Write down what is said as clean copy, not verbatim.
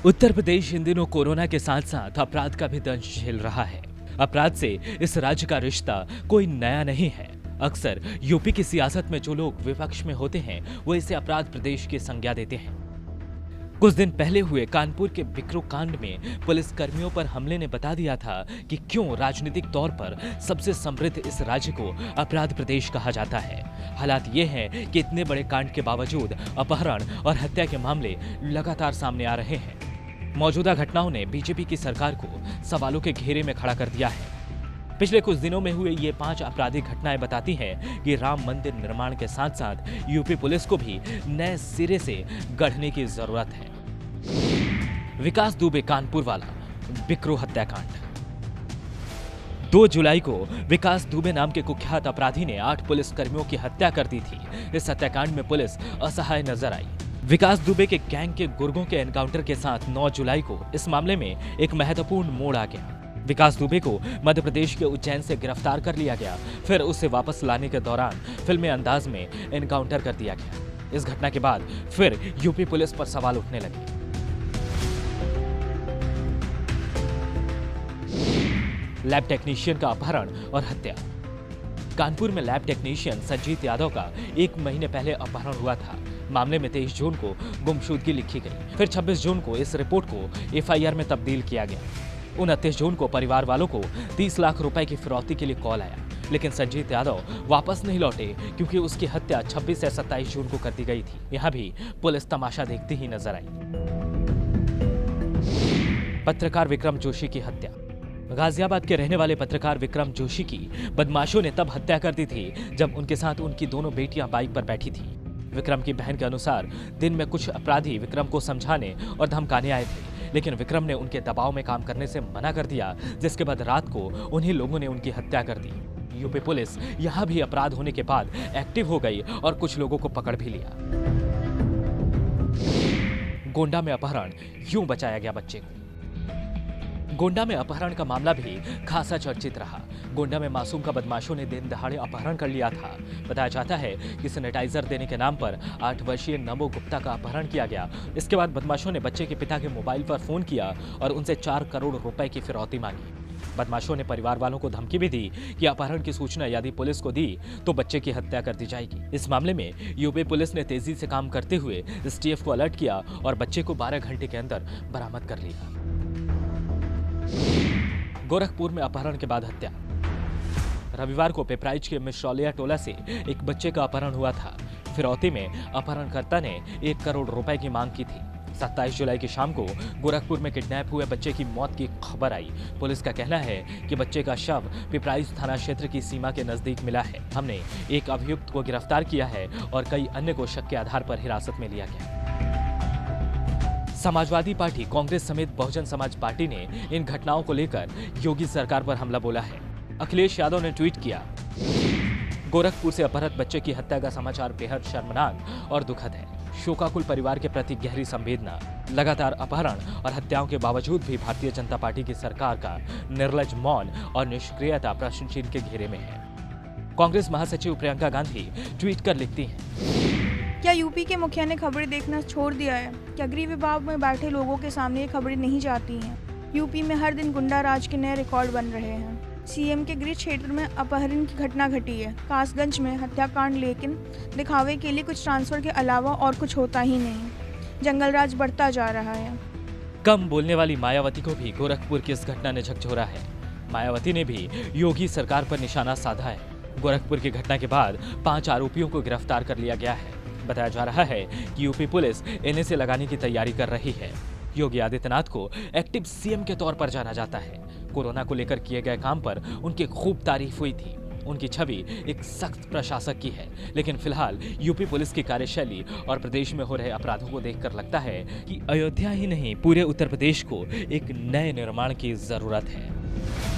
उत्तर प्रदेश इन दिनों कोरोना के साथ साथ अपराध का भी दंश झेल रहा है। अपराध से इस राज्य का रिश्ता कोई नया नहीं है। अक्सर यूपी की सियासत में जो लोग विपक्ष में होते हैं वो इसे अपराध प्रदेश की संज्ञा देते हैं। कुछ दिन पहले हुए कानपुर के बिकरू कांड में पुलिस कर्मियों पर हमले ने बता दिया था कि क्यों राजनीतिक तौर पर सबसे समृद्ध इस राज्य को अपराध प्रदेश कहा जाता है। हालात ये हैं कि इतने बड़े कांड के बावजूद अपहरण और हत्या के मामले लगातार सामने आ रहे हैं। मौजूदा घटनाओं ने बीजेपी की सरकार को सवालों के घेरे में खड़ा कर दिया है। पिछले कुछ दिनों में हुए ये 5 आपराधिक घटनाएं बताती हैं कि राम मंदिर निर्माण के साथ साथ यूपी पुलिस को भी नए सिरे से गढ़ने की जरूरत है। विकास दुबे कानपुर वाला बिकरू हत्याकांड। 2 जुलाई को विकास दुबे नाम के कुख्यात अपराधी ने 8 पुलिस कर्मियों की हत्या कर दी थी। इस हत्याकांड में पुलिस असहाय नजर आई। विकास दुबे के गैंग के गुर्गों के एनकाउंटर के साथ 9 जुलाई को इस मामले में एक महत्वपूर्ण मोड़ आ गया। विकास दुबे को मध्य प्रदेश के उज्जैन से गिरफ्तार कर लिया गया, फिर उसे वापस लाने के दौरान फिल्मी अंदाज में एनकाउंटर कर दिया गया। इस घटना के बाद फिर यूपी पुलिस पर सवाल उठने लगे। लैब टेक्नीशियन का अपहरण और हत्या। कानपुर में लैब टेक्नीशियन संजीत यादव का 1 महीने पहले अपहरण हुआ था। मामले में 23 जून को गुमशुदगी लिखी गई, फिर 26 जून को इस रिपोर्ट को एफआईआर में तब्दील किया गया। 29 जून को परिवार वालों को 30 लाख रुपए की फिरौती के लिए कॉल आया, लेकिन संजीत यादव वापस नहीं लौटे क्योंकि उसकी हत्या 26 से 27 जून को कर दी गई थी। यहाँ भी पुलिस तमाशा देखती ही नजर आई। पत्रकार विक्रम जोशी की हत्या। गाजियाबाद के रहने वाले पत्रकार विक्रम जोशी की बदमाशों ने तब हत्या कर दी थी जब उनके साथ उनकी दोनों बेटियां बाइक पर बैठी थी। विक्रम की बहन के अनुसार दिन में कुछ अपराधी विक्रम को समझाने और धमकाने आए थे, लेकिन विक्रम ने उनके दबाव में काम करने से मना कर दिया, जिसके बाद रात को उन्हीं लोगों ने उनकी हत्या कर दी। यूपी पुलिस यहां भी अपराध होने के बाद एक्टिव हो गई और कुछ लोगों को पकड़ भी लिया। गोंडा में अपहरण, यूं बचाया गया बच्चे को। गोंडा में अपहरण का मामला भी खासा चर्चित रहा। गोंडा में मासूम का बदमाशों ने दिन दहाड़े अपहरण कर लिया था। बताया जाता है कि सैनिटाइजर देने के नाम पर 8 वर्षीय नमो गुप्ता का अपहरण किया गया। इसके बाद बदमाशों ने बच्चे के पिता के मोबाइल पर फोन किया और उनसे 4 करोड़ रुपए की फिरौती मांगी। बदमाशों ने परिवार वालों को धमकी भी दी कि अपहरण की सूचना यदि पुलिस को दी तो बच्चे की हत्या कर दी जाएगी। इस मामले में यूपी पुलिस ने तेजी से काम करते हुए एसटीएफ को अलर्ट किया और बच्चे को 12 घंटे के अंदर बरामद कर लिया। गोरखपुर में अपहरण के बाद हत्या। रविवार को पिपराइच के मिश्रौलिया टोला से एक बच्चे का अपहरण हुआ था। फिरौती में अपहरणकर्ता ने 1 करोड़ रुपए की मांग की थी। 27 जुलाई की शाम को गोरखपुर में किडनैप हुए बच्चे की मौत की खबर आई। पुलिस का कहना है कि बच्चे का शव पिपराइच थाना क्षेत्र की सीमा के नजदीक मिला है। हमने एक अभियुक्त को गिरफ्तार किया है और कई अन्य को शक के आधार पर हिरासत में लिया गया। समाजवादी पार्टी, कांग्रेस समेत बहुजन समाज पार्टी ने इन घटनाओं को लेकर योगी सरकार पर हमला बोला है। अखिलेश यादव ने ट्वीट किया, गोरखपुर से अपहृत बच्चे की हत्या का समाचार बेहद शर्मनाक और दुखद है। शोकाकुल परिवार के प्रति गहरी संवेदना। लगातार अपहरण और हत्याओं के बावजूद भी भारतीय जनता पार्टी की सरकार का निर्लज मौन और निष्क्रियता प्रश्न चिन्ह के घेरे में है। कांग्रेस महासचिव प्रियंका गांधी ट्वीट कर लिखती हैं, क्या यूपी के मुखिया ने खबरें देखना छोड़ दिया है? क्या गृह विभाग में बैठे लोगों के सामने ये खबरें नहीं जाती हैं? यूपी में हर दिन गुंडा राज के नए रिकॉर्ड बन रहे हैं। सीएम के गृह क्षेत्र में अपहरण की घटना घटी है। कासगंज में हत्याकांड, लेकिन दिखावे के लिए कुछ ट्रांसफर के अलावा और कुछ होता ही नहीं। जंगल राज बढ़ता जा रहा है। कम बोलने वाली मायावती को भी गोरखपुर की इस घटना ने झकझोरा है। मायावती ने भी योगी सरकार पर निशाना साधा है। गोरखपुर की घटना के बाद 5 आरोपियों को गिरफ्तार कर लिया गया है। बताया जा रहा है कि यूपी पुलिस एनएसए लगाने की तैयारी कर रही है। योगी आदित्यनाथ को एक्टिव सीएम के तौर पर जाना जाता है। कोरोना को लेकर किए गए काम पर उनकी खूब तारीफ हुई थी। उनकी छवि एक सख्त प्रशासक की है, लेकिन फिलहाल यूपी पुलिस की कार्यशैली और प्रदेश में हो रहे अपराधों को देखकर लगता है कि अयोध्या ही नहीं पूरे उत्तर प्रदेश को एक नए निर्माण की जरूरत है।